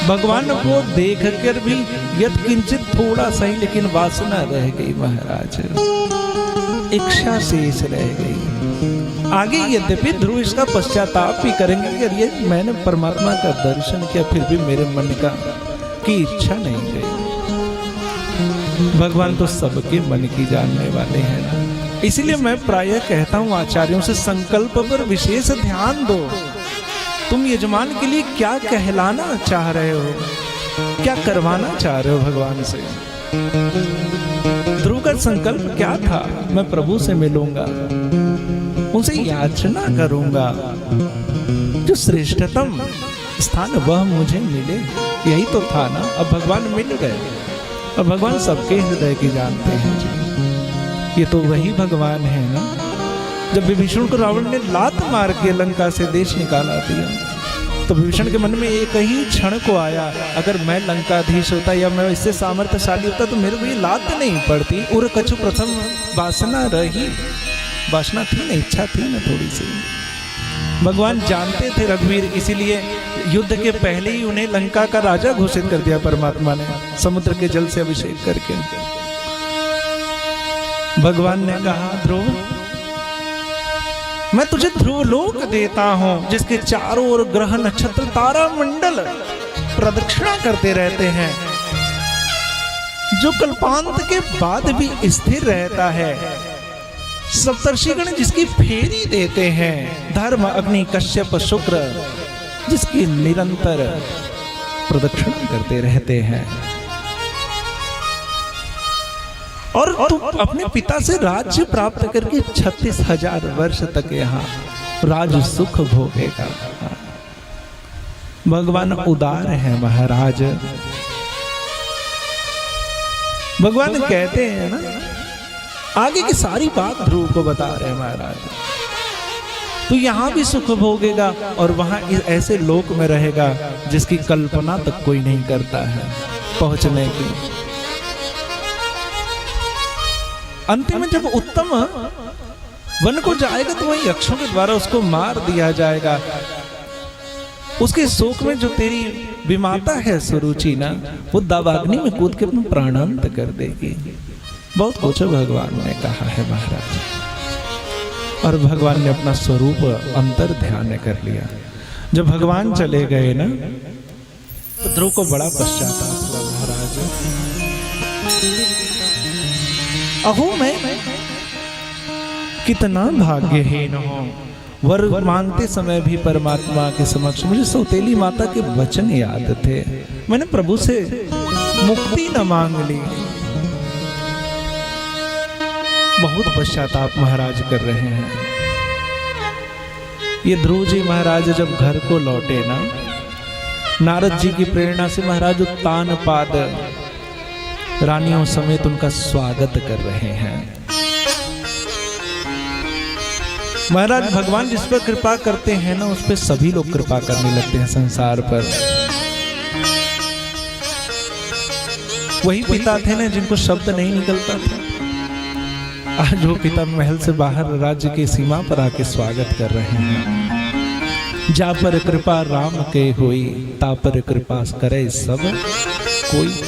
भगवान को देख कर भी यद किंचित थोड़ा सही लेकिन वासना रह गई महाराज, इच्छा शेष रह गई। आगे यद्यपि ध्रुव इसका पश्चाताप भी करेंगे कि अरे मैंने परमात्मा का दर्शन किया फिर भी मेरे मन की इच्छा नहीं गई। भगवान तो सबके मन की जानने वाले हैं ना, इसलिए मैं प्रायः कहता हूं आचार्यों से संकल्प पर विशेष ध्यान दो। तुम यजमान के लिए क्या कहलाना चाह रहे हो, क्या करवाना चाह रहे हो भगवान से। ध्रुव का संकल्प क्या था, मैं प्रभु से मिलूंगा, उनसे याचना करूंगा, जो श्रेष्ठतम स्थान वह मुझे मिले, यही तो था ना। अब भगवान मिल गए, अब भगवान सबके हृदय की जानते हैं जी। ये तो वही भगवान है ना, जब विभीषण को रावण ने लात मार के लंका से देश निकाला दिया, तो विभीषण के मन में एक ही क्षण को आया, अगर मैं लंकाधीश होता या मैं इससे सामर्थ्यशाली होता तो मेरे को ये लात नहीं पड़ती। उर कछु प्रथम वासना रही, वासना थी ना, इच्छा थी ना थोड़ी सी। भगवान जानते थे रघुवीर, इसीलिए युद्ध के पहले ही उन्हें लंका का राजा घोषित कर दिया परमात्मा ने, समुद्र के जल से अभिषेक करके। भगवान ने कहा ध्रुव, मैं तुझे ध्रुवलोक देता हूं, जिसके चारों ओर ग्रह नक्षत्र तारा मंडल प्रदक्षिणा करते रहते हैं, जो कल्पांत के बाद भी स्थिर रहता है, सप्तर्षिगण जिसकी फेरी देते हैं, धर्म अग्नि कश्यप शुक्र जिसकी निरंतर प्रदक्षिणा करते रहते हैं, और तू अपने पिता से राज्य प्राप्त करके 36,000 वर्ष तक यहाँ राज सुख भोगेगा। भगवान उदार है महाराज। भगवान कहते हैं ना, आगे की सारी बात ध्रुव को बता रहे हैं महाराज, तो यहां भी सुख भोगेगा और वहां ऐसे लोक में रहेगा जिसकी कल्पना तक कोई नहीं करता है पहुंचने की। अंतिम में जब उत्तम वन को जाएगा तो वही यक्षों के द्वारा उसको मार दिया जाएगा। उसके शोक में जो तेरी विमाता है सुरुचि ना, वो दावाग्नि में कूद के अपना प्राणांत कर देगी। बहुत कुछ भगवान ने कहा है महाराज, और भगवान ने अपना स्वरूप अंतर ध्यान कर लिया। जब भगवान चले गए ना, तो ध्रुव को बड़ा पश्चाताप हुआ महाराज। अहो मैं कितना भाग्यहीन हूं, वर मांगते समय भी परमात्मा के समक्ष मुझे सौतेली माता के वचन याद थे, मैंने प्रभु से मुक्ति न मांग ली। बहुत पश्चाताप महाराज कर रहे हैं। ये ध्रुव जी महाराज जब घर को लौटे ना, नारद जी की प्रेरणा से महाराज उत्तानपाद रानियों समेत उनका स्वागत कर रहे हैं। महाराज भगवान जिस पर कृपा करते हैं ना, उस पर सभी लोग कृपा करने लगते हैं संसार पर। वही पिता थे ना जिनको शब्द नहीं निकलता था, आज वो पिता महल से बाहर राज्य की सीमा पर आके स्वागत कर रहे हैं। जा पर कृपा राम के होई, ता पर कृपा करे सब कोई।